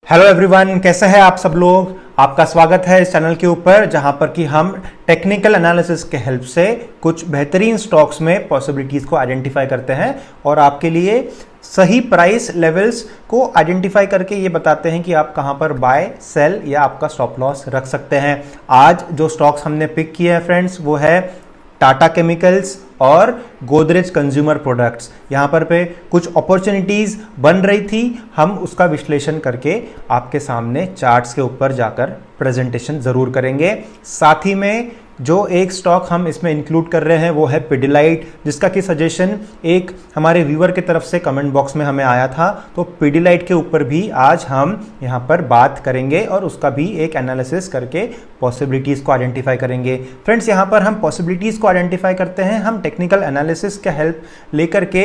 Hello everyone, कैसे हैं आप सब लोग। आपका स्वागत है इस चैनल के ऊपर जहां पर कि हम टेक्निकल एनालिसिस के हेल्प से कुछ बेहतरीन स्टॉक्स में पॉसिबिलिटीज को आइडेंटिफाई करते हैं और आपके लिए सही प्राइस लेवल्स को आइडेंटिफाई करके ये बताते हैं कि आप कहां पर बाय सेल या आपका स्टॉप लॉस रख सकते हैं। आज जो स्टॉक्स हमने पिक किए हैं फ्रेंड्स, वो है टाटा केमिकल्स और गोदरेज कंज्यूमर प्रोडक्ट्स। यहाँ पर पे कुछ अपॉर्चुनिटीज बन रही थी, हम उसका विश्लेषण करके आपके सामने चार्ट्स के ऊपर जाकर प्रेजेंटेशन जरूर करेंगे। साथ ही में जो एक स्टॉक हम इसमें इंक्लूड कर रहे हैं वो है पिडिलाइट, जिसका कि सजेशन एक हमारे व्यूअर की तरफ से कमेंट बॉक्स में हमें आया था। तो पिडिलाइट के ऊपर भी आज हम यहाँ पर बात करेंगे और उसका भी एक एनालिसिस करके पॉसिबिलिटीज को आइडेंटिफाई करेंगे। फ्रेंड्स, यहाँ पर हम पॉसिबिलिटीज को आइडेंटिफाई करते हैं, हम टेक्निकल एनालिसिस का हेल्प लेकर के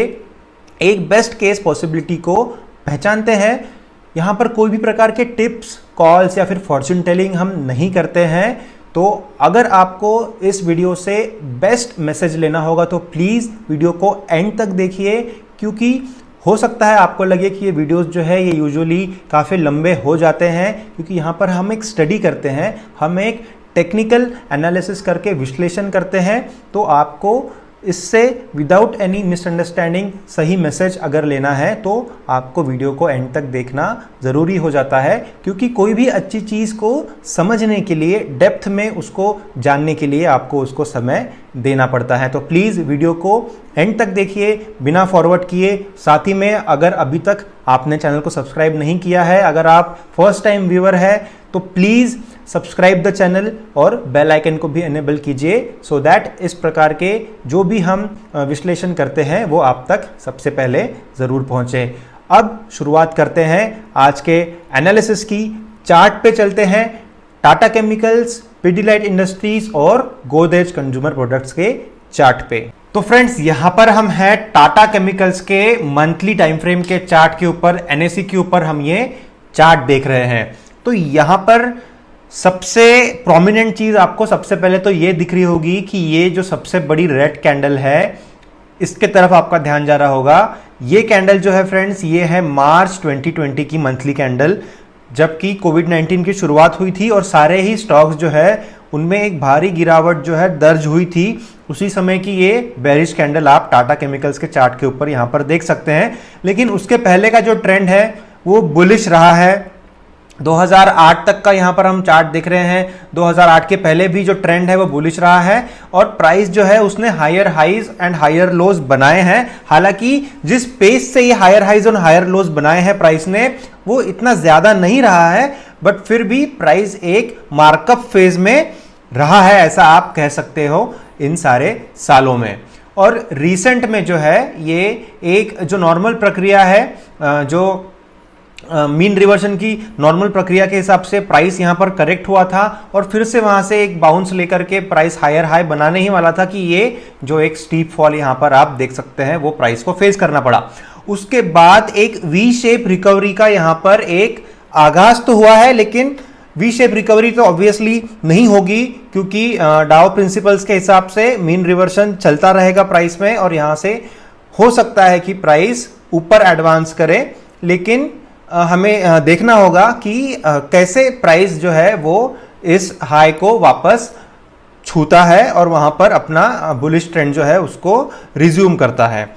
एक बेस्ट केस पॉसिबिलिटी को पहचानते हैं। यहाँ पर कोई भी प्रकार के टिप्स, कॉल्स या फिर फॉर्च्यून टेलिंग हम नहीं करते हैं। तो अगर आपको इस वीडियो से बेस्ट मैसेज लेना होगा तो प्लीज़ वीडियो को एंड तक देखिए, क्योंकि हो सकता है आपको लगे कि ये वीडियोस जो है ये यूजुअली काफ़ी लंबे हो जाते हैं, क्योंकि यहाँ पर हम एक स्टडी करते हैं, हम एक टेक्निकल एनालिसिस करके विश्लेषण करते हैं। तो आपको इससे विदाउट एनी मिसअंडरस्टैंडिंग सही मैसेज अगर लेना है तो आपको वीडियो को एंड तक देखना ज़रूरी हो जाता है, क्योंकि कोई भी अच्छी चीज़ को समझने के लिए, डेप्थ में उसको जानने के लिए आपको उसको समय देना पड़ता है। तो प्लीज़ वीडियो को एंड तक देखिए बिना फॉरवर्ड किए। साथ ही में अगर अभी तक आपने चैनल को सब्सक्राइब नहीं किया है, अगर आप फर्स्ट टाइम व्यूअर है तो प्लीज़ सब्सक्राइब द चैनल और बेल आइकन को भी एनेबल कीजिए, सो दैट इस प्रकार के जो भी हम विश्लेषण करते हैं वो आप तक सबसे पहले ज़रूर पहुंचे। अब शुरुआत करते हैं आज के एनालिसिस की। चार्ट पे चलते हैं, टाटा केमिकल्स, पिडिलाइट इंडस्ट्रीज और गोदरेज कंज्यूमर प्रोडक्ट्स के चार्ट पे। तो फ्रेंड्स, यहां पर हम हैं टाटा केमिकल्स के मंथली टाइम फ्रेम के चार्ट के ऊपर, एनएसई के ऊपर हम ये चार्ट देख रहे हैं। तो यहां पर सबसे प्रोमिनेंट चीज आपको सबसे पहले तो ये दिख रही होगी कि ये जो सबसे बड़ी रेड कैंडल है, इसके तरफ आपका ध्यान जा रहा होगा। ये कैंडल जो है फ्रेंड्स, ये है मार्च 2020 की मंथली कैंडल, जबकि कोविड-19 की शुरुआत हुई थी और सारे ही स्टॉक्स जो है उनमें एक भारी गिरावट जो है दर्ज हुई थी। उसी समय की ये बेरिश कैंडल आप टाटा केमिकल्स के चार्ट के ऊपर यहां पर देख सकते हैं। लेकिन उसके पहले का जो ट्रेंड है वो बुलिश रहा है। 2008 तक का यहां पर हम चार्ट देख रहे हैं। 2008 के पहले भी जो ट्रेंड है वो बुलिश रहा है और प्राइस जो है उसने higher highs and higher lows बनाए हैं। हालांकि जिस पेस से ये हायर हाइज और हायर लोज बनाए हैं प्राइस ने, वो इतना ज्यादा नहीं रहा है, बट फिर भी प्राइस एक मार्कअप फेज में रहा है, ऐसा आप कह सकते हो इन सारे सालों में। और रिसेंट में जो है ये एक जो नॉर्मल प्रक्रिया है, जो मीन रिवर्सन की नॉर्मल प्रक्रिया के हिसाब से प्राइस यहां पर करेक्ट हुआ था और फिर से वहां से एक बाउंस लेकर के प्राइस हायर हाई बनाने ही वाला था कि ये जो एक स्टीप फॉल यहां पर आप देख सकते हैं वो प्राइस को फेस करना पड़ा। उसके बाद एक वी शेप रिकवरी का यहां पर एक आगाज तो हुआ है, लेकिन वी शेप रिकवरी तो ऑब्वियसली नहीं होगी, क्योंकि डाउ प्रिंसिपल्स के हिसाब से मीन रिवर्सन चलता रहेगा प्राइस में और यहां से हो सकता है कि प्राइस ऊपर एडवांस करे। लेकिन हमें देखना होगा कि कैसे प्राइस जो है वो इस हाई को वापस छूता है और वहां पर अपना बुलिश ट्रेंड जो है उसको रिज्यूम करता है।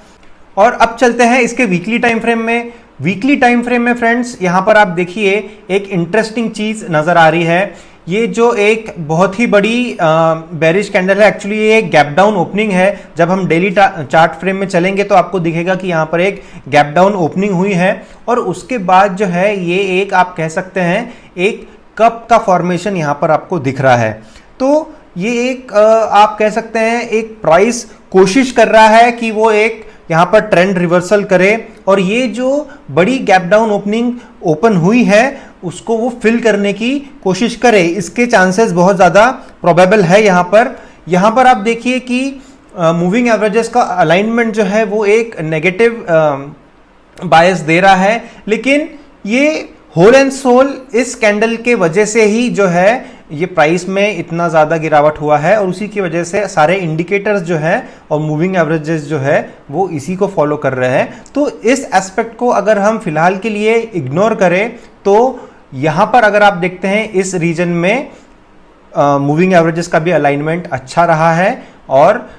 और अब चलते हैं इसके वीकली टाइम फ्रेम में। वीकली टाइम फ्रेम में फ्रेंड्स, यहां पर आप देखिए एक इंटरेस्टिंग चीज नजर आ रही है। ये जो एक बहुत ही बड़ी बेरिश कैंडल है, एक्चुअली ये एक गैप डाउन ओपनिंग है। जब हम डेली चार्ट फ्रेम में चलेंगे तो आपको दिखेगा कि यहाँ पर एक गैप डाउन ओपनिंग हुई है और उसके बाद जो है ये एक आप कह सकते हैं एक कप का फॉर्मेशन यहाँ पर आपको दिख रहा है। तो ये एक आप कह सकते हैं एक प्राइस कोशिश कर रहा है कि वो एक यहाँ पर ट्रेंड रिवर्सल करे और ये जो बड़ी गैप डाउन ओपनिंग ओपन हुई है उसको वो फिल करने की कोशिश करे। इसके चांसेस बहुत ज़्यादा प्रोबेबल है। यहाँ पर आप देखिए कि मूविंग एवरेजेस का अलाइनमेंट जो है वो एक नेगेटिव बायस दे रहा है, लेकिन ये होल एंड सोल इस कैंडल के वजह से ही जो है ये प्राइस में इतना ज़्यादा गिरावट हुआ है और उसी की वजह से सारे इंडिकेटर्स जो है और मूविंग एवरेजेस जो है वो इसी को फॉलो कर रहे हैं। तो इस एस्पेक्ट को अगर हम फिलहाल के लिए इग्नोर करें तो यहां पर अगर आप देखते हैं इस रीजन में मूविंग एवरेजेस का भी अलाइनमेंट अच्छा रहा है और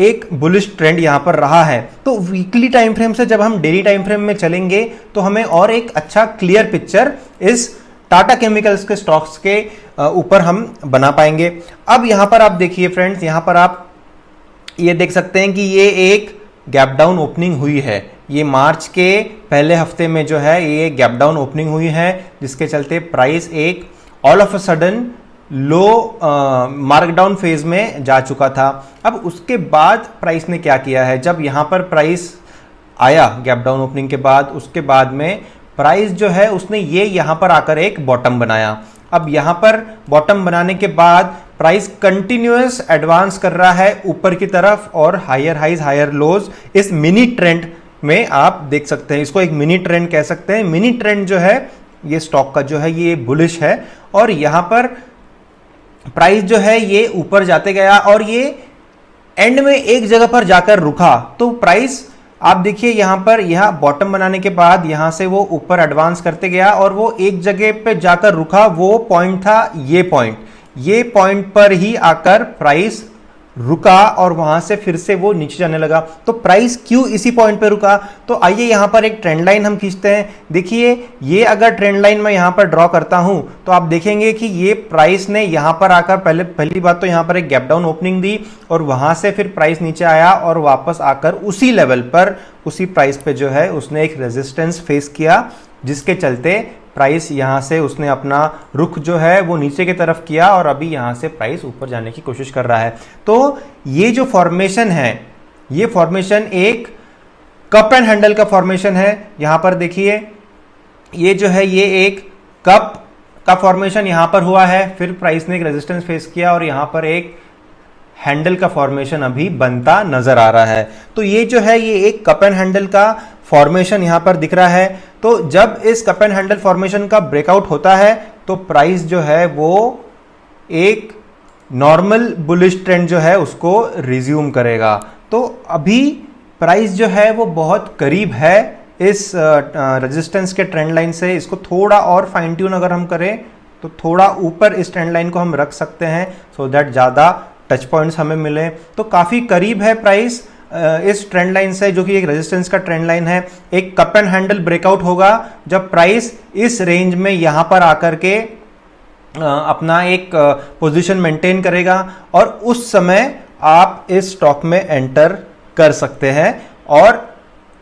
एक बुलिश ट्रेंड यहां पर रहा है। तो वीकली टाइम फ्रेम से जब हम डेली टाइम फ्रेम में चलेंगे तो हमें और एक अच्छा क्लियर पिक्चर इस टाटा केमिकल्स के स्टॉक्स के ऊपर हम बना पाएंगे। अब यहां पर आप देखिए फ्रेंड्स, यहां पर आप ये देख सकते हैं कि ये एक गैप डाउन ओपनिंग हुई है। ये मार्च के पहले हफ्ते में जो है ये गैप डाउन ओपनिंग हुई है, जिसके चलते प्राइस एक all of a sudden low markdown phase में जा चुका था। अब उसके बाद प्राइस ने क्या किया है, जब यहां पर प्राइस आया गैप डाउन ओपनिंग के बाद, उसके बाद में प्राइस जो है उसने ये यहां पर आकर एक बॉटम बनाया। अब यहां पर बॉटम बनाने के बाद प्राइस कंटिन्यूअस एडवांस कर रहा है ऊपर की तरफ और हायर हाइज हायर लोज इस मिनी ट्रेंड में आप देख सकते हैं। इसको एक मिनी ट्रेंड कह सकते हैं। मिनी ट्रेंड जो है ये स्टॉक का जो है ये बुलिश है और यहां पर प्राइस जो है ये ऊपर जाते गया और ये एंड में एक जगह पर जाकर रुका। तो प्राइस आप देखिए यहां पर यह बॉटम बनाने के बाद यहां से वो ऊपर एडवांस करते गया और वो एक जगह पे जाकर रुका। वो पॉइंट था ये पॉइंट पर ही आकर प्राइस रुका और वहां से फिर से वो नीचे जाने लगा। तो प्राइस क्यों इसी पॉइंट पे रुका, तो आइए यहां पर एक ट्रेंड लाइन हम खींचते हैं। देखिए ये अगर ट्रेंड लाइन मैं यहां पर ड्रॉ करता हूं तो आप देखेंगे कि ये प्राइस ने यहां पर आकर पहली बात तो यहां पर एक गैप डाउन ओपनिंग दी और वहां से फिर प्राइस नीचे आया और वापस आकर उसी लेवल पर उसी प्राइस पे जो है उसने एक रेजिस्टेंस फेस किया, जिसके चलते प्राइस यहां से उसने अपना रुख जो है वो नीचे की तरफ किया और अभी यहां से प्राइस ऊपर जाने की कोशिश कर रहा है। तो ये जो फॉर्मेशन है ये फॉर्मेशन एक कप एंड हैंडल का फॉर्मेशन है। यहां पर देखिए ये जो है ये एक कप का फॉर्मेशन यहां पर हुआ है, फिर प्राइस ने एक रेजिस्टेंस फेस किया और यहां पर एक हैंडल का फॉर्मेशन अभी बनता नजर आ रहा है। तो ये जो है ये एक कप एंड हैंडल का फॉर्मेशन यहां पर दिख रहा है। तो जब इस कप एंड हैंडल फॉर्मेशन का ब्रेकआउट होता है तो प्राइस जो है वो एक नॉर्मल बुलिश ट्रेंड जो है उसको रिज्यूम करेगा। तो अभी प्राइस जो है वो बहुत करीब है इस रेजिस्टेंस के ट्रेंड लाइन से। इसको थोड़ा और फाइन ट्यून अगर हम करें तो थोड़ा ऊपर इस ट्रेंड लाइन को हम रख सकते हैं सो दैट ज्यादा टच पॉइंट्स हमें मिले। तो काफी करीब है प्राइस इस ट्रेंड लाइन से, जो कि एक रेजिस्टेंस का ट्रेंड लाइन है। एक कप एंड हैंडल ब्रेकआउट होगा जब प्राइस इस रेंज में यहां पर आकर के अपना एक पोजीशन मेंटेन करेगा और उस समय आप इस स्टॉक में एंटर कर सकते हैं और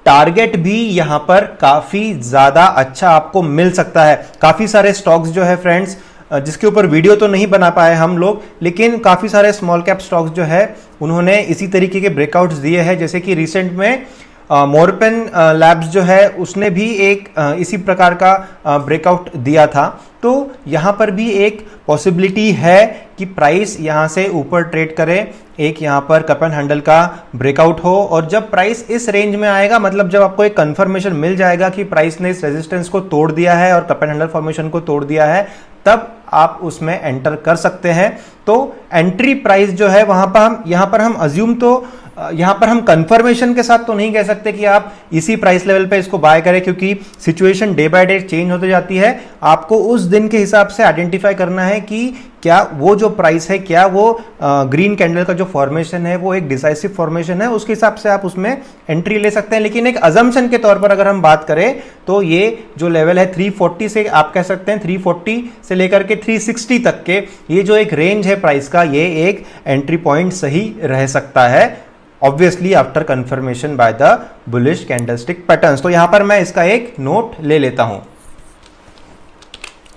टारगेट भी यहां पर काफी ज्यादा अच्छा आपको मिल सकता है। काफी सारे स्टॉक्स जो है फ्रेंड्स, जिसके ऊपर वीडियो तो नहीं बना पाए हम लोग, लेकिन काफी सारे स्मॉल कैप स्टॉक्स जो है उन्होंने इसी तरीके के ब्रेकआउट्स दिए हैं। जैसे कि रिसेंट में मोरपेन लैब्स जो है उसने भी एक इसी प्रकार का ब्रेकआउट दिया था। तो यहां पर भी एक पॉसिबिलिटी है कि प्राइस यहां से ऊपर ट्रेड करे, एक यहां पर कप एंड हैंडल का ब्रेकआउट हो और जब प्राइस इस रेंज में आएगा, मतलब जब आपको एक कंफर्मेशन मिल जाएगा कि प्राइस ने इस रेजिस्टेंस को तोड़ दिया है और कप एंड हैंडल फॉर्मेशन को तोड़ दिया है, तब आप उसमें एंटर कर सकते हैं। तो एंट्री प्राइस जो है वहां पर यहां पर हम अज्यूम तो यहां पर हम कंफर्मेशन के साथ तो नहीं कह सकते कि आप इसी प्राइस लेवल पे इसको बाय करें, क्योंकि situation day by day change होती जाती है। आपको उस दिन के हिसाब से आइडेंटिफाई करना है कि क्या वो जो प्राइस है, क्या वो ग्रीन कैंडल का जो फॉर्मेशन है वो एक डिसाइसिव फॉर्मेशन है, उसके हिसाब से आप उसमें एंट्री ले सकते हैं। लेकिन एक अजम्पशन के तौर पर अगर हम बात करें तो ये जो लेवल है 340 से आप कह सकते हैं 340 से लेकर के 360 तक के ये जो एक रेंज है प्राइस का, ये एक एंट्री पॉइंट सही रह सकता है, obviously after confirmation by the bullish candlestick patterns. तो यहां पर मैं इसका एक नोट ले लेता हूं,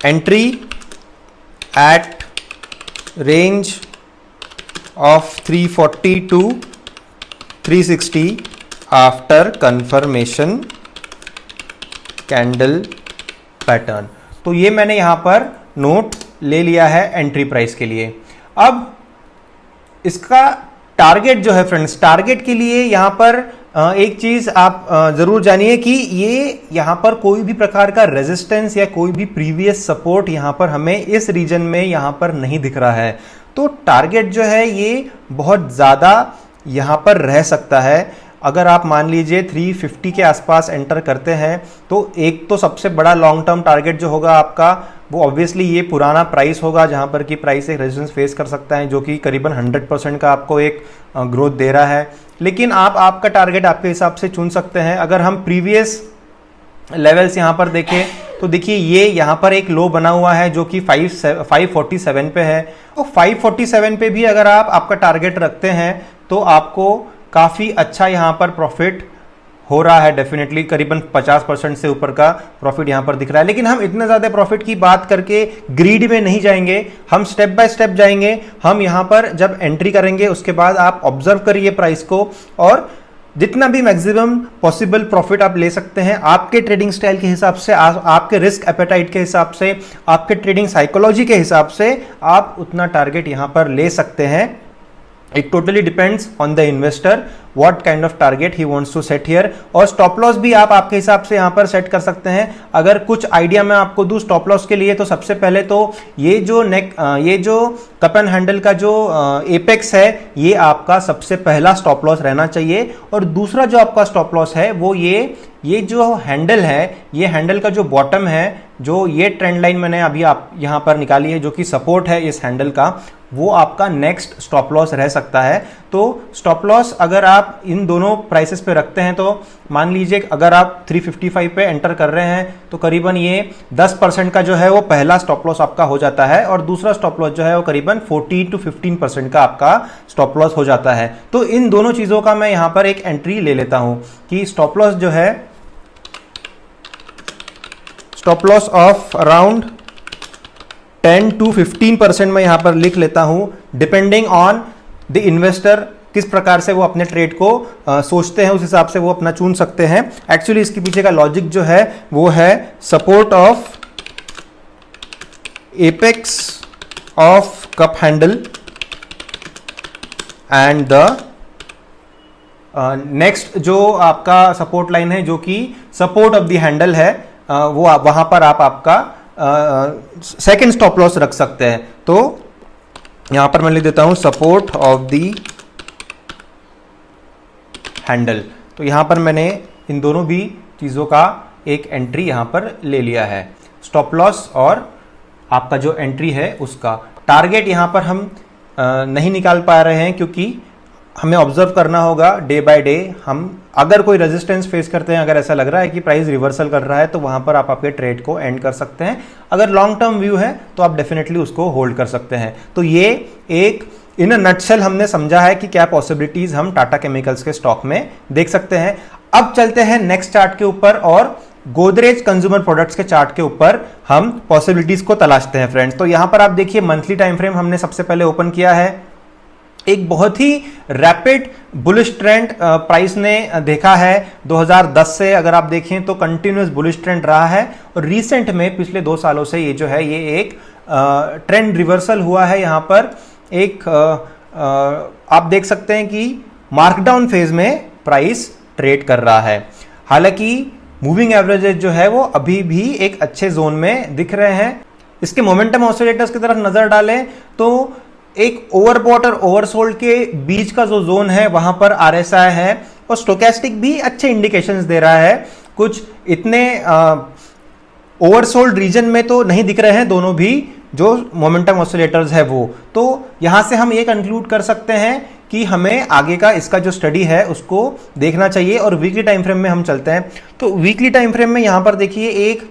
entry at range of 340 to 360 after confirmation candle pattern. तो ये मैंने यहां पर नोट ले लिया है एंट्री प्राइस के लिए। अब इसका टारगेट जो है फ्रेंड्स, टारगेट के लिए यहां पर एक चीज आप जरूर जानिए कि ये यहां पर कोई भी प्रकार का रेजिस्टेंस या कोई भी प्रीवियस सपोर्ट यहां पर हमें इस रीजन में यहां पर नहीं दिख रहा है। तो टारगेट जो है ये बहुत ज्यादा यहां पर रह सकता है। अगर आप मान लीजिए 350 के आसपास एंटर करते हैं तो एक तो सबसे बड़ा लॉन्ग टर्म टारगेट जो होगा आपका वो ऑब्वियसली ये पुराना प्राइस होगा, जहां पर कि प्राइस एक रेजिस्टेंस फेस कर सकता है जो कि करीबन 100% का आपको एक ग्रोथ दे रहा है। लेकिन आप आपका टारगेट आपके हिसाब से चुन सकते हैं। अगर हम प्रीवियस लेवल्स यहां पर देखें तो देखिए ये यहां पर एक लो बना हुआ है जो कि 547 पे है, और 547 पे भी अगर आप आपका टारगेट रखते हैं तो आपको काफी अच्छा यहां पर प्रॉफिट हो रहा है। डेफिनेटली करीबन 50% से ऊपर का प्रॉफिट यहां पर दिख रहा है। लेकिन हम इतने ज्यादा प्रॉफिट की बात करके ग्रीड में नहीं जाएंगे, हम स्टेप बाय स्टेप जाएंगे। हम यहां पर जब एंट्री करेंगे उसके बाद आप ऑब्जर्व करिए प्राइस को, और जितना भी मैक्सिमम पॉसिबल प्रॉफिट आप ले सकते हैं आपके ट्रेडिंग स्टाइल के हिसाब से, आपके रिस्क एपेटाइट के हिसाब से, आपके ट्रेडिंग साइकोलॉजी के हिसाब से आप उतना टारगेट यहां पर ले सकते हैं। It totally depends on the investor what kind of target he wants to set here। और स्टॉप लॉस भी आप आपके हिसाब से यहां पर सेट कर सकते हैं। अगर कुछ आइडिया मैं आपको दूं स्टॉप लॉस के लिए, तो सबसे पहले तो ये जो कप एंड हैंडल का जो एपेक्स है ये आपका सबसे पहला स्टॉप लॉस रहना चाहिए। और दूसरा जो आपका स्टॉप लॉस है वो ये जो हैंडल है, ये हैंडल का जो बॉटम है, जो ये ट्रेंड लाइन मैंने अभी आप यहां पर निकाली है जो कि सपोर्ट है इस हैंडल का, वो आपका नेक्स्ट स्टॉप लॉस रह सकता है। तो स्टॉप लॉस अगर आप इन दोनों प्राइसेस पे रखते हैं तो मान लीजिए अगर आप 355 पे एंटर कर रहे हैं तो करीबन ये 10% का जो है वो पहला स्टॉप लॉस आपका हो जाता है, और दूसरा स्टॉप लॉस जो है वो करीबन 14 to 15% का आपका स्टॉप लॉस हो जाता है। तो इन दोनों चीजों का मैं यहां पर एक एंट्री ले लेता हूं कि स्टॉप लॉस जो है, stop loss of around 10 to 15% मैं यहां पर लिख लेता हूं, डिपेंडिंग ऑन द इन्वेस्टर किस प्रकार से वो अपने ट्रेड को सोचते हैं, उस हिसाब से वो अपना चुन सकते हैं। एक्चुअली इसके पीछे का लॉजिक जो है वो है support of apex of cup handle and the next जो आपका सपोर्ट लाइन है जो कि सपोर्ट ऑफ द हैंडल है, वो वहां पर आप आपका सेकेंड स्टॉप लॉस रख सकते हैं। तो यहां पर मैं लिख देता हूं सपोर्ट ऑफ द हैंडल। तो यहां पर मैंने इन दोनों भी चीजों का एक एंट्री यहां पर ले लिया है, स्टॉप लॉस और आपका जो एंट्री है उसका। टारगेट यहां पर हम नहीं निकाल पा रहे हैं क्योंकि हमें ऑब्जर्व करना होगा डे बाय डे। हम अगर कोई रेजिस्टेंस फेस करते हैं, अगर ऐसा लग रहा है कि प्राइस रिवर्सल कर रहा है, तो वहां पर आप आपके ट्रेड को एंड कर सकते हैं। अगर लॉन्ग टर्म व्यू है तो आप डेफिनेटली उसको होल्ड कर सकते हैं। तो ये एक इन अ नटशेल हमने समझा है कि क्या पॉसिबिलिटीज हम टाटा केमिकल्स के स्टॉक में देख सकते हैं। अब चलते हैं नेक्स्ट चार्ट के ऊपर और गोदरेज कंज्यूमर प्रोडक्ट्स के चार्ट के ऊपर हम पॉसिबिलिटीज को तलाशते हैं फ्रेंड्स। तो यहां पर आप देखिए मंथली टाइम फ्रेम हमने सबसे पहले ओपन किया है। एक बहुत ही रैपिड बुलिश ट्रेंड प्राइस ने देखा है 2010 से। अगर आप देखें तो कंटिन्यूअस बुलिश ट्रेंड रहा है, और रिसेंट में पिछले 2 सालों से ये जो है ये एक ट्रेंड रिवर्सल हुआ है। यहां पर एक आप देख सकते हैं कि मार्कडाउन फेज में प्राइस ट्रेड कर रहा है। हालांकि मूविंग एवरेजेस जो है वो अभी भी एक अच्छे जोन में दिख रहे हैं। इसके मोमेंटम ऑसिलेटर्स की तरफ नजर डालें तो एक ओवरबॉट और ओवरसोल्ड के बीच का जो जोन है वहां पर आरएसआई है, और स्टोकेस्टिक भी अच्छे इंडिकेशंस दे रहा है। कुछ इतने ओवरसोल्ड रीजन में तो नहीं दिख रहे हैं दोनों भी जो मोमेंटम ऑसिलेटर्स है वो। तो यहां से हम ये कंक्लूड कर सकते हैं कि हमें आगे का इसका जो स्टडी है उसको देखना चाहिए। और वीकली टाइम फ्रेम में हम चलते हैं तो वीकली टाइम फ्रेम में यहां पर देखिए एक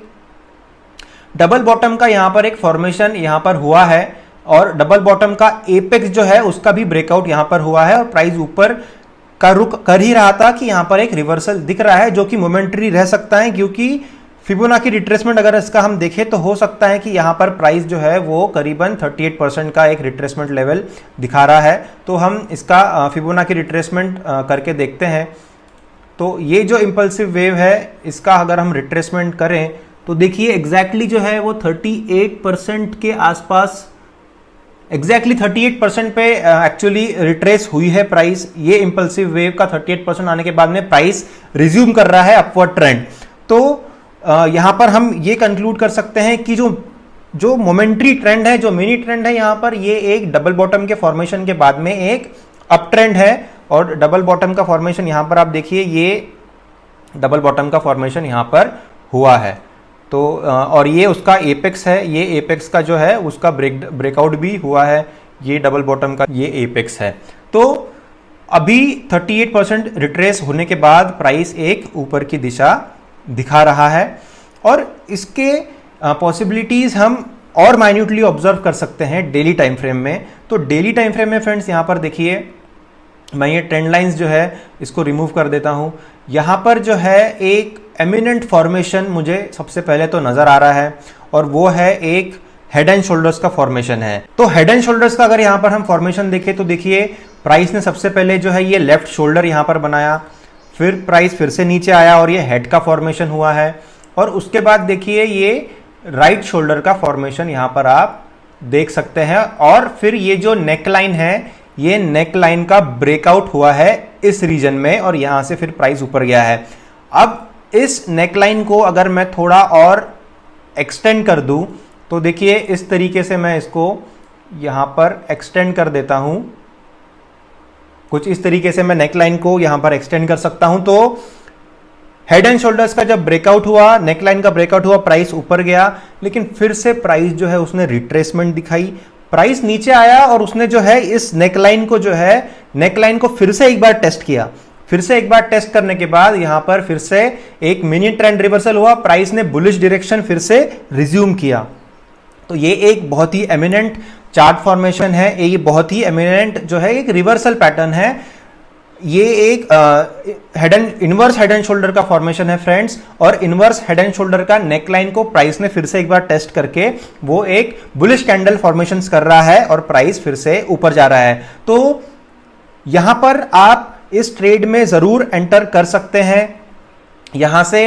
डबल बॉटम का यहां पर एक फॉर्मेशन यहां पर हुआ है, और डबल बॉटम का एपेक्स जो है उसका भी ब्रेकआउट यहां पर हुआ है, और प्राइस ऊपर का रुक कर ही रहा था कि यहां पर एक रिवर्सल दिख रहा है जो कि मोमेंटरी रह सकता है। क्योंकि फिबोनाची रिट्रेसमेंट अगर इसका हम देखें तो हो सकता है कि यहां पर प्राइस जो है वो करीबन 38% का एक रिट्रेसमेंट लेवल दिखा रहा है। तो हम इसका फिबोनाची रिट्रेसमेंट करके देखते हैं। तो ये जो इंपल्सिव वेव है इसका अगर हम रिट्रेसमेंट करें तो देखिए एग्जैक्टली जो है वो 38% के आसपास, एग्जैक्टली 38% पे एक्चुअली रिट्रेस हुई है प्राइस। ये इंपल्सिव वेव का 38% आने के बाद में प्राइस रिज्यूम कर रहा है अपवर्ड ट्रेंड। तो यहां पर हम ये कंक्लूड कर सकते हैं कि जो मोमेंट्री ट्रेंड है, जो मिनी ट्रेंड है, यहां पर ये एक डबल बॉटम के फॉर्मेशन के बाद में एक अप ट्रेंड है, और डबल बॉटम का फॉर्मेशन यहाँ पर आप देखिए, ये डबल बॉटम का फॉर्मेशन यहाँ पर हुआ है। तो और ये उसका एपेक्स है, ये एपेक्स का जो है उसका ब्रेकआउट भी हुआ है, ये डबल बॉटम का ये एपेक्स है। तो अभी 38% रिट्रेस होने के बाद प्राइस एक ऊपर की दिशा दिखा रहा है और इसके पॉसिबिलिटीज हम और माइन्यूटली ऑब्जर्व कर सकते हैं डेली टाइम फ्रेम में। तो डेली टाइम फ्रेम में फ्रेंड्स यहाँ पर देखिए, मैं ये ट्रेंड लाइंस जो है इसको रिमूव कर देता हूँ। यहाँ पर जो है एक एमिनेंट फॉर्मेशन मुझे सबसे पहले तो नजर आ रहा है और वो है एक हेड एंड शोल्डर्स का फॉर्मेशन है। तो हेड एंड शोल्डर्स का अगर यहाँ पर हम फॉर्मेशन देखें तो देखिए, प्राइस ने सबसे पहले जो है ये लेफ्ट शोल्डर यहाँ पर बनाया, फिर प्राइस फिर से नीचे आया और ये हेड का फॉर्मेशन हुआ है और उसके बाद देखिए ये राइट शोल्डर का फॉर्मेशन यहाँ पर आप देख सकते हैं और फिर ये जो नेकलाइन है, ये नेकलाइन का ब्रेकआउट हुआ है इस रीजन में और यहां से फिर प्राइस ऊपर गया है। अब इस नेकलाइन को अगर मैं थोड़ा और एक्सटेंड कर दूं तो देखिए इस तरीके से मैं इसको यहां पर एक्सटेंड कर देता हूं, कुछ इस तरीके से मैं नेकलाइन को यहां पर एक्सटेंड कर सकता हूं। तो हेड एंड शोल्डर्स का जब ब्रेकआउट हुआ, नेकलाइन का ब्रेकआउट हुआ, प्राइस ऊपर गया, लेकिन फिर से प्राइस जो है उसने रिट्रेसमेंट दिखाई, प्राइस नीचे आया और उसने जो है इस नेकलाइन को जो है नेकलाइन को फिर से एक बार टेस्ट किया। फिर से एक बार टेस्ट करने के बाद यहां पर फिर से एक मिनी ट्रेंड रिवर्सल हुआ, प्राइस ने बुलिश डायरेक्शन फिर से रिज्यूम किया। तो ये एक बहुत ही एमिनेंट चार्ट फॉर्मेशन है, ये बहुत ही एमिनेंट जो है एक रिवर्सल पैटर्न है। ये एक इनवर्स हेड एंड शोल्डर का फॉर्मेशन है फ्रेंड्स और इनवर्स हेड एंड शोल्डर का नेकलाइन को प्राइस ने फिर से एक बार टेस्ट करके वो एक बुलिश कैंडल फॉर्मेशंस कर रहा है और प्राइस फिर से ऊपर जा रहा है। तो यहां पर आप इस ट्रेड में जरूर एंटर कर सकते हैं। यहां से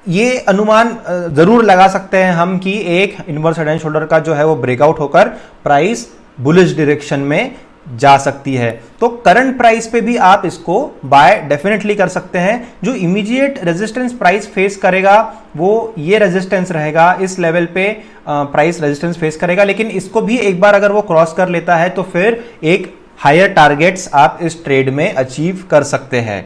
ये अनुमान जरूर लगा सकते हैं हम कि एक इनवर्स हेड एंड शोल्डर का जो है वो ब्रेकआउट होकर प्राइस बुलिश डायरेक्शन में जा सकती है। तो करंट प्राइस पे भी आप इसको बाय डेफिनेटली कर सकते हैं। जो इमीडिएट रेजिस्टेंस प्राइस फेस करेगा वो ये रेजिस्टेंस रहेगा, इस लेवल पे प्राइस रेजिस्टेंस फेस करेगा, लेकिन इसको भी एक बार अगर वो क्रॉस कर लेता है तो फिर एक हायर टारगेट्स आप इस ट्रेड में अचीव कर सकते हैं।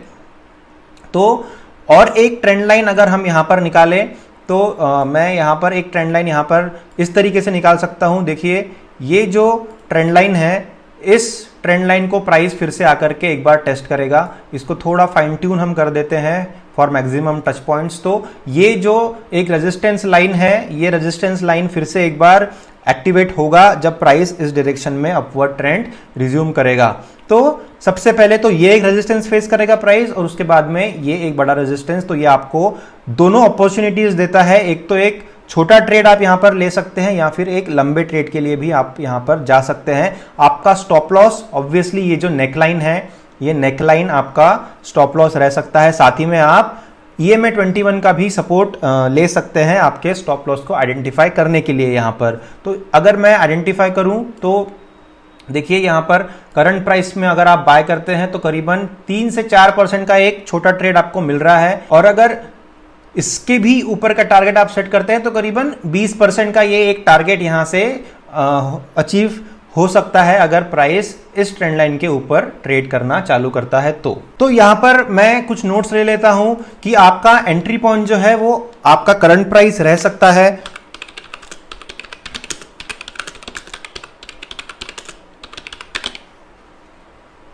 तो और एक ट्रेंड लाइन अगर हम यहां पर निकालें तो मैं यहां पर एक ट्रेंड लाइन यहां पर इस तरीके से निकाल सकता हूं। देखिए ये जो ट्रेंड लाइन है, इस ट्रेंड लाइन को प्राइस फिर से आकर के एक बार टेस्ट करेगा। इसको थोड़ा फाइन ट्यून हम कर देते हैं फॉर मैक्सिमम टच पॉइंट्स। तो ये जो एक रेजिस्टेंस लाइन है, ये रेजिस्टेंस लाइन फिर से एक बार एक्टिवेट होगा जब प्राइस इस डायरेक्शन में अपवर्ड ट्रेंड रिज्यूम करेगा। तो सबसे पहले तो ये एक रेजिस्टेंस फेस करेगा प्राइस और उसके बाद में ये एक बड़ा रेजिस्टेंस। तो ये आपको दोनों अपॉर्चुनिटीज देता है, एक तो एक छोटा ट्रेड आप यहां पर ले सकते हैं या फिर एक लंबे ट्रेड के लिए भी आप यहां पर जा सकते हैं। आपका स्टॉप लॉस ऑब्वियसली ये जो नेकलाइन है, ये नेकलाइन आपका स्टॉप लॉस रह सकता है। साथ ही में आप EMA 21 का भी सपोर्ट ले सकते हैं आपके स्टॉप लॉस को आइडेंटिफाई करने के लिए यहां पर। तो अगर मैं आइडेंटिफाई करूं तो देखिए यहां पर करंट प्राइस में अगर आप बाय करते हैं तो करीबन 3 से 4% का एक छोटा ट्रेड आपको मिल रहा है और अगर इसके भी ऊपर का टारगेट आप सेट करते हैं तो करीबन 20% का ये एक टारगेट यहां से अचीव हो सकता है अगर प्राइस इस ट्रेंड लाइन के ऊपर ट्रेड करना चालू करता है। तो यहां पर मैं कुछ नोट्स ले लेता हूं कि आपका एंट्री पॉइंट जो है वो आपका करंट प्राइस रह सकता है।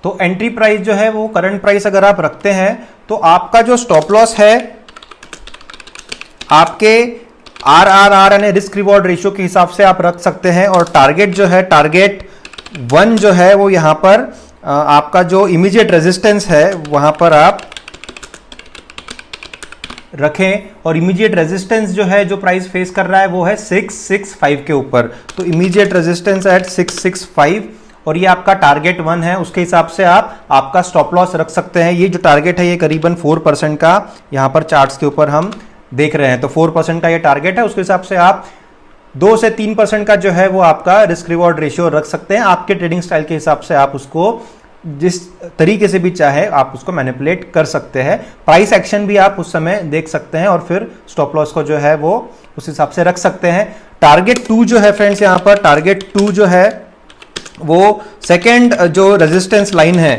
तो एंट्री प्राइस जो है वो करंट प्राइस अगर आप रखते हैं तो आपका जो स्टॉप लॉस है आपके RRR यानी रिस्क रिवॉर्ड रेशियो के हिसाब से आप रख सकते हैं और टारगेट जो है, टारगेट 1 जो है वो यहां पर आपका जो इमीडिएट रेजिस्टेंस है वहां पर आप रखें और इमीडिएट रेजिस्टेंस जो है जो प्राइस फेस कर रहा है वो है 665 के ऊपर। तो इमीडिएट रेजिस्टेंस एट 665 और ये आपका टारगेट 1 है, उसके हिसाब से आप आपका स्टॉप लॉस रख सकते हैं। ये जो टारगेट है ये करीबन 4% का यहां पर चार्ट्स के ऊपर हम देख रहे हैं। तो 4% का ये टारगेट है, उसके हिसाब से आप 2 से 3% का जो है वो आपका रिस्क रिवॉर्ड रेशियो रख सकते हैं। आपके ट्रेडिंग स्टाइल के हिसाब से आप उसको जिस तरीके से भी चाहे आप उसको मैनिपुलेट कर सकते हैं। प्राइस एक्शन भी आप उस समय देख सकते हैं और फिर स्टॉप लॉस को जो है वो उस हिसाब से रख सकते हैं। टारगेट 2 जो है फ्रेंड्स, यहाँ पर टारगेट 2 जो है वो सेकेंड जो रेजिस्टेंस लाइन है,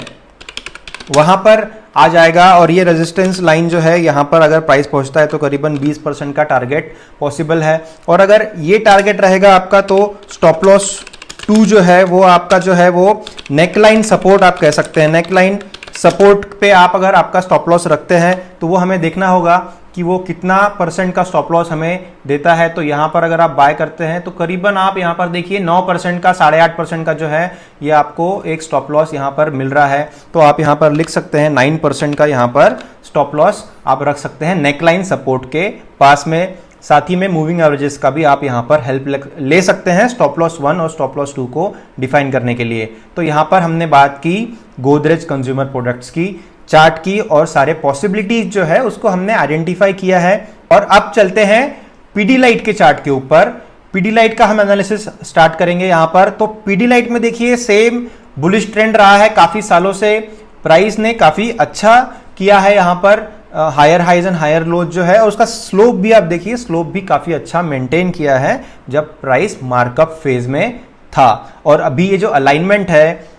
वहां पर आ जाएगा। और ये रेजिस्टेंस लाइन जो है यहां पर अगर प्राइस पहुंचता है तो करीबन 20% का टारगेट पॉसिबल है। और अगर ये टारगेट रहेगा आपका तो स्टॉप लॉस 2 जो है वो आपका जो है वो नेकलाइन सपोर्ट आप कह सकते हैं। नेकलाइन सपोर्ट पे आप अगर आपका स्टॉप लॉस रखते हैं तो वो हमें देखना होगा कि वो कितना % का स्टॉप लॉस हमें देता है। तो यहां पर अगर आप बाय करते हैं तो करीबन आप यहां पर देखिए 9% का 8.5% का जो है ये आपको एक स्टॉप लॉस यहां पर मिल रहा है। तो आप यहां पर लिख सकते हैं 9% का यहां पर स्टॉप लॉस आप रख सकते हैं नेकलाइन सपोर्ट के पास में। साथ ही में मूविंग एवरेजेस का भी आप यहां पर हेल्प ले सकते हैं स्टॉप लॉस 1 और स्टॉप लॉस 2 को डिफाइन करने के लिए। तो यहां पर हमने बात की गोदरेज कंज्यूमर प्रोडक्ट्स की, चार्ट की, और सारे पॉसिबिलिटीज जो है उसको हमने आइडेंटिफाई किया है। और अब चलते हैं पीडीलाइट के चार्ट के ऊपर। पीडीलाइट का हम एनालिसिस स्टार्ट करेंगे यहां पर। तो पीडीलाइट में देखिए सेम बुलिश ट्रेंड रहा है काफी सालों से। प्राइस ने काफी अच्छा किया है यहां पर, higher highs and higher lows जो है, और उसका स्लोप भी आप देखिए, स्लोप भी काफी अच्छा मेंटेन किया है जब प्राइस मार्कअप फेज में था। और अभी ये जो अलाइनमेंट है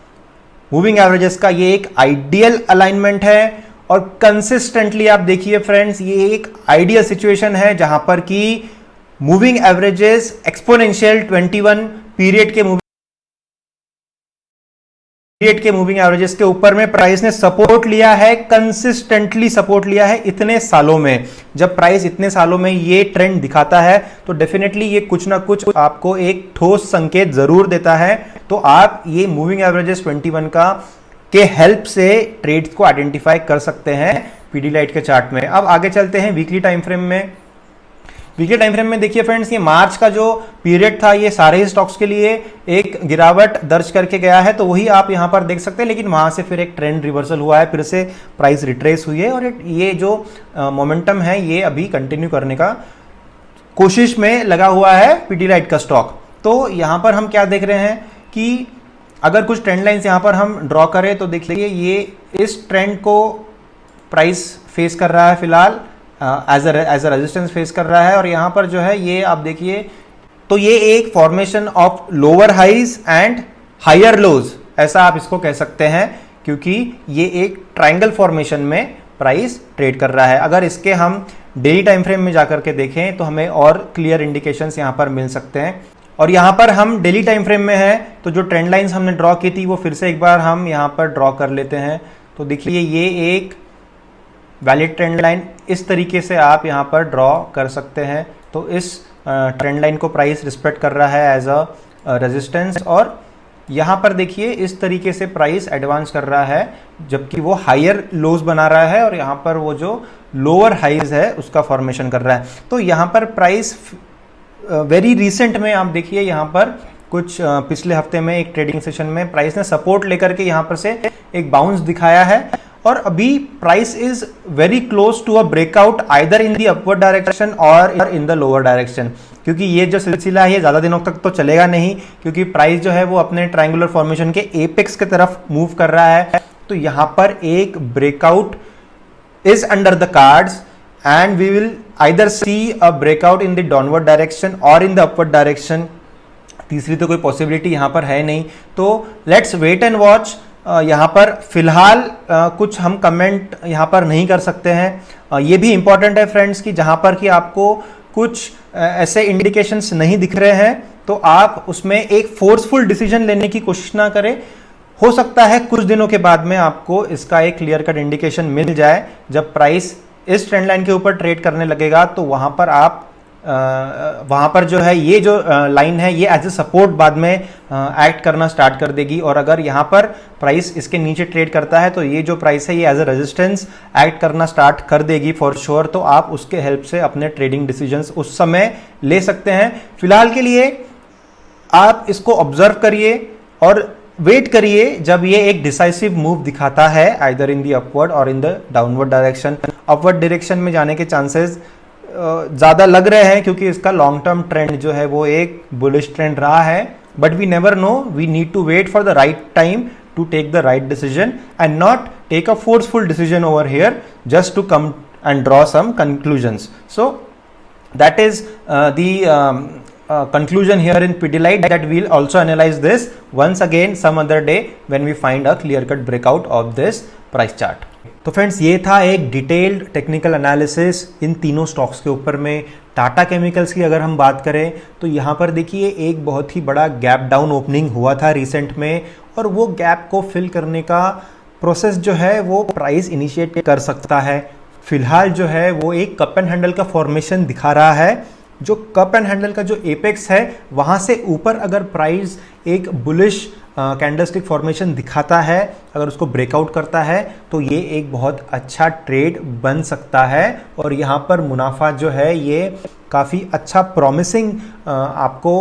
मूविंग एवरेजेस का, ये एक आइडियल अलाइनमेंट है। और कंसिस्टेंटली आप देखिए फ्रेंड्स, ये एक आइडियल सिचुएशन है जहां पर कि मूविंग एवरेजेस एक्सपोनेंशियल 21 पीरियड के मूविंग एवरेजेस के ऊपर में प्राइस ने सपोर्ट लिया है, कंसिस्टेंटली सपोर्ट लिया है इतने सालों में। जब प्राइस इतने सालों में ये ट्रेंड दिखाता है तो डेफिनेटली ये कुछ ना कुछ आपको एक ठोस संकेत जरूर देता है। तो आप ये मूविंग एवरेजेस 21 का के हेल्प से ट्रेड्स को आइडेंटिफाई कर सकते हैं पीडीलाइट के चार्ट में। अब आगे चलते हैं वीकली टाइम फ्रेम में। वीकली टाइम फ्रेम में देखिए फ्रेंड्स, ये मार्च का जो पीरियड था ये सारे ही स्टॉक्स के लिए एक गिरावट दर्ज करके गया है, तो वही आप यहां पर देख सकते हैं। लेकिन वहां से फिर एक ट्रेंड रिवर्सल हुआ है, फिर से प्राइस रिट्रेस हुई है, और ये जो मोमेंटम है ये अभी कंटिन्यू करने का कोशिश में लगा हुआ है पीडीलाइट का स्टॉक। तो यहां पर हम क्या देख रहे हैं कि अगर कुछ ट्रेंड लाइंस यहां पर हम ड्रॉ करें तो देखिए ये इस ट्रेंड को प्राइस फेस कर रहा है फिलहाल, एज अ रेजिस्टेंस फेस कर रहा है। और यहां पर जो है ये आप देखिए तो ये एक formation of lower highs and higher lows, ऐसा आप इसको कह सकते हैं, क्योंकि ये एक ट्रायंगल फॉर्मेशन में प्राइस ट्रेड कर रहा है। अगर इसके हम डेली टाइम फ्रेम में जाकर के देखें तो हमें और क्लियर इंडिकेशंस यहां पर मिल सकते हैं। और यहां पर हम डेली टाइम फ्रेम में है तो जो ट्रेंड लाइंस हमने ड्रॉ की थी वो फिर से एक बार हम यहां पर ड्रॉ कर लेते हैं। तो देखिए ये एक वैलिड ट्रेंड लाइन इस तरीके से आप यहां पर ड्रॉ कर सकते हैं। तो इस ट्रेंड लाइन को प्राइस रिस्पेक्ट कर रहा है एज अ रेजिस्टेंस, और यहां पर देखिए इस तरीके से प्राइस एडवांस कर रहा है जबकि वो हायर लोज बना रहा है, और यहां पर वो जो लोअर हाइज है उसका फॉर्मेशन कर रहा है। तो यहां पर प्राइस वेरी रिसेंट में आप देखिए यहां पर कुछ पिछले हफ्ते में एक ट्रेडिंग सेशन में प्राइस ने सपोर्ट लेकर के यहां पर से एक बाउंस दिखाया है, और अभी price is very close to a breakout either in the upward direction और इन द लोअर डायरेक्शन। क्योंकि ये जो सिलसिला है ये ज्यादा दिनों तक तो चलेगा नहीं, क्योंकि प्राइस जो है वो अपने ट्रायंगुलर फॉर्मेशन के एपेक्स की तरफ मूव कर रहा है। तो यहां पर एक breakout is under the cards and we will either see a breakout in the downward direction और इन द अपवर्ड डायरेक्शन। तीसरी तो कोई पॉसिबिलिटी यहां पर है नहीं। तो लेट्स वेट एंड वॉच। यहां पर फिलहाल कुछ हम कमेंट यहां पर नहीं कर सकते हैं। ये भी इंपॉर्टेंट है फ्रेंड्स कि जहां पर कि आपको कुछ ऐसे इंडिकेशंस नहीं दिख रहे हैं तो आप उसमें एक फोर्सफुल डिसीजन लेने की कोशिश ना करें। हो सकता है कुछ दिनों के बाद में आपको इसका एक क्लियर कट इंडिकेशन मिल जाए। जब प्राइस इस ट्रेंड लाइन के ऊपर ट्रेड करने लगेगा तो वहां पर आप वहां पर जो है ये जो लाइन है ये एज ए सपोर्ट बाद में एक्ट करना स्टार्ट कर देगी। और अगर यहां पर प्राइस इसके नीचे ट्रेड करता है तो ये जो प्राइस है ये एज ए रेजिस्टेंस एक्ट करना स्टार्ट कर देगी फॉर श्योर। तो आप उसके हेल्प से अपने ट्रेडिंग डिसीजंस उस समय ले सकते हैं। फिलहाल के लिए आप इसको ऑब्जर्व करिए और वेट करिए जब ये एक डिसाइसिव मूव दिखाता है आइदर इन द अपवर्ड और in the downward direction. Upward direction में जाने के चांसेस ज्यादा लग रहे हैं क्योंकि इसका लॉन्ग टर्म ट्रेंड जो है वो एक बुलिश ट्रेंड रहा है। But we never know, we need to wait for the right time to take the right decision and not take a forceful decision over here just to come and draw some conclusions. So that is the conclusion here in Pidilite, that we'll also analyze this once again some other day when we find a clear cut breakout of this price chart. तो friends, ये था एक detailed technical analysis in तीनों stocks के ऊपर में। Tata chemicals की अगर हम बात करें तो यहाँ पर देखिए एक बहुत ही बड़ा गैप डाउन ओपनिंग हुआ था रिसेंट में, और वो गैप को फिल करने का प्रोसेस जो है वो प्राइस इनिशिएट कर सकता है। फिलहाल जो है वो एक कप एंड हैंडल का फॉर्मेशन दिखा रहा है। जो कप एंड हैंडल का जो एपेक्स है वहाँ से ऊपर अगर प्राइस एक बुलिश कैंडलस्टिक फॉर्मेशन दिखाता है, अगर उसको ब्रेकआउट करता है तो ये एक बहुत अच्छा ट्रेड बन सकता है, और यहाँ पर मुनाफा जो है ये काफ़ी अच्छा प्रॉमिसिंग आपको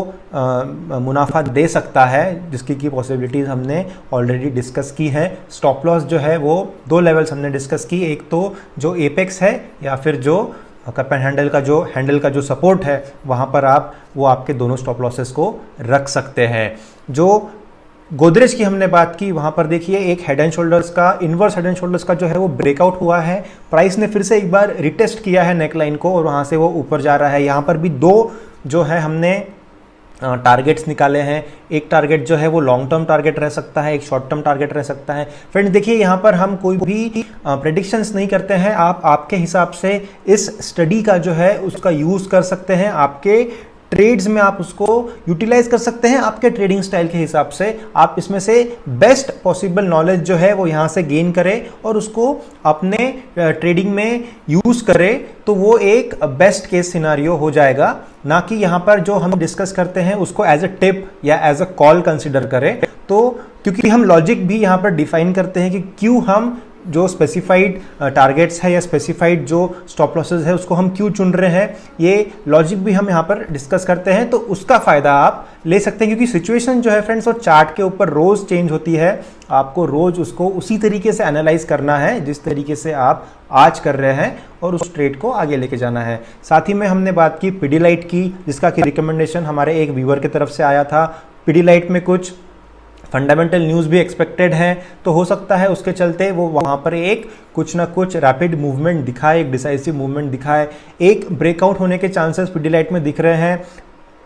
मुनाफा दे सकता है, जिसकी की पॉसिबिलिटीज़ हमने ऑलरेडी डिस्कस की है। स्टॉप लॉस जो है वो 2 लेवल्स हमने डिस्कस की, एक तो जो एपेक्स है या फिर जो कप एंड हैंडल का जो सपोर्ट है वहाँ पर वो आपके दोनों स्टॉप लॉसेस को रख सकते हैं। जो गोदरेज की हमने बात की, वहाँ पर देखिए एक हेड एंड शोल्डर्स का, इनवर्स हेड एंड शोल्डर्स का जो है वो ब्रेकआउट हुआ है। प्राइस ने फिर से एक बार रिटेस्ट किया है नेकलाइन को और वहाँ से वो ऊपर जा रहा है। यहाँ पर भी 2 जो है हमने टारगेट्स निकाले हैं। एक टारगेट जो है वो लॉन्ग टर्म टारगेट रह सकता है, एक शॉर्ट टर्म टारगेट रह सकता है। फ्रेंड्स देखिए, यहाँ पर हम कोई भी प्रेडिक्शंस नहीं करते हैं। आप आपके हिसाब से इस स्टडी का जो है उसका यूज़ कर सकते हैं, आपके ट्रेड्स में आप उसको यूटिलाइज कर सकते हैं आपके ट्रेडिंग स्टाइल के हिसाब से। आप इसमें से बेस्ट पॉसिबल नॉलेज जो है वो यहाँ से गेन करें और उसको अपने ट्रेडिंग में यूज़ करें, तो वो एक बेस्ट केस सिनारियो हो जाएगा। ना कि यहाँ पर जो हम डिस्कस करते हैं उसको एज अ टिप या एज अ कॉल कंसिडर करें। तो क्योंकि हम लॉजिक भी यहाँ पर डिफाइन करते हैं कि क्यों हम जो स्पेसिफाइड टारगेट्स है या स्पेसिफाइड जो स्टॉप लॉसेस है उसको हम क्यों चुन रहे हैं, ये लॉजिक भी हम यहाँ पर डिस्कस करते हैं। तो उसका फ़ायदा आप ले सकते हैं, क्योंकि सिचुएशन जो है फ्रेंड्स वो चार्ट के ऊपर रोज़ चेंज होती है। आपको रोज़ उसको उसी तरीके से एनालाइज करना है जिस तरीके से आप आज कर रहे हैं, और उस ट्रेड को आगे लेके जाना है। साथ ही में हमने बात की पिडीलाइट की, जिसका कि रिकमेंडेशन हमारे एक व्यूअर की तरफ से आया था। पिडीलाइट में कुछ फंडामेंटल न्यूज़ भी एक्सपेक्टेड है, तो हो सकता है उसके चलते वो वहाँ पर एक कुछ ना कुछ रैपिड मूवमेंट दिखाए, एक डिसाइसिव मूवमेंट दिखाए। एक ब्रेकआउट होने के चांसेस पिडीलाइट में दिख रहे हैं।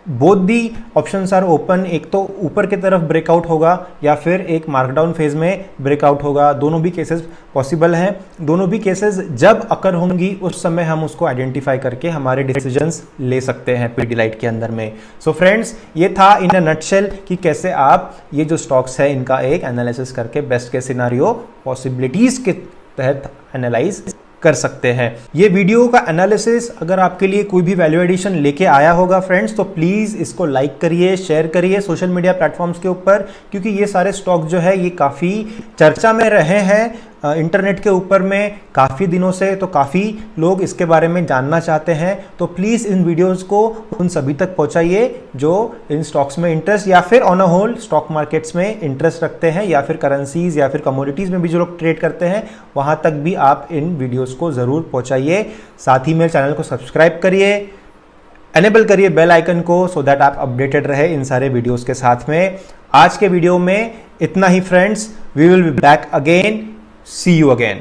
Both the options are open, एक तो ऊपर की तरफ ब्रेकआउट होगा या फिर एक मार्कडाउन फेज में ब्रेकआउट होगा। दोनों भी केसेस पॉसिबल हैं। दोनों भी केसेस जब अकर होंगी उस समय हम उसको आइडेंटिफाई करके हमारे डिसीजंस ले सकते हैं पिडीलाइट के अंदर में। सो फ्रेंड्स, ये था इन अ नटशेल कि कैसे आप ये जो स्टॉक्स है इनका एक एनालिसिस करके बेस्ट केस सिनारियो पॉसिबिलिटीज के तहत एनालाइज कर सकते हैं। ये वीडियो का एनालिसिस अगर आपके लिए कोई भी वैल्यू एडिशन लेके आया होगा फ्रेंड्स, तो प्लीज़ इसको लाइक करिए, शेयर करिए सोशल मीडिया प्लेटफॉर्म्स के ऊपर, क्योंकि ये सारे स्टॉक जो है ये काफ़ी चर्चा में रहे हैं इंटरनेट के ऊपर में काफ़ी दिनों से। तो काफ़ी लोग इसके बारे में जानना चाहते हैं। तो प्लीज़ इन वीडियोस को उन सभी तक पहुंचाइए जो इन स्टॉक्स में इंटरेस्ट या फिर on a whole stock markets में इंटरेस्ट रखते हैं, या फिर करेंसीज या फिर कमोडिटीज़ में भी जो लोग ट्रेड करते हैं, वहाँ तक भी आप इन वीडियोज़ को ज़रूर पहुँचाइए। साथ ही मेरे चैनल को सब्सक्राइब करिए, एनेबल करिए बेल आइकन को, सो दैट आप अपडेटेड रहे इन सारे वीडियोज़ के साथ में। आज के वीडियो में इतना ही friends, we will be back again, see you again.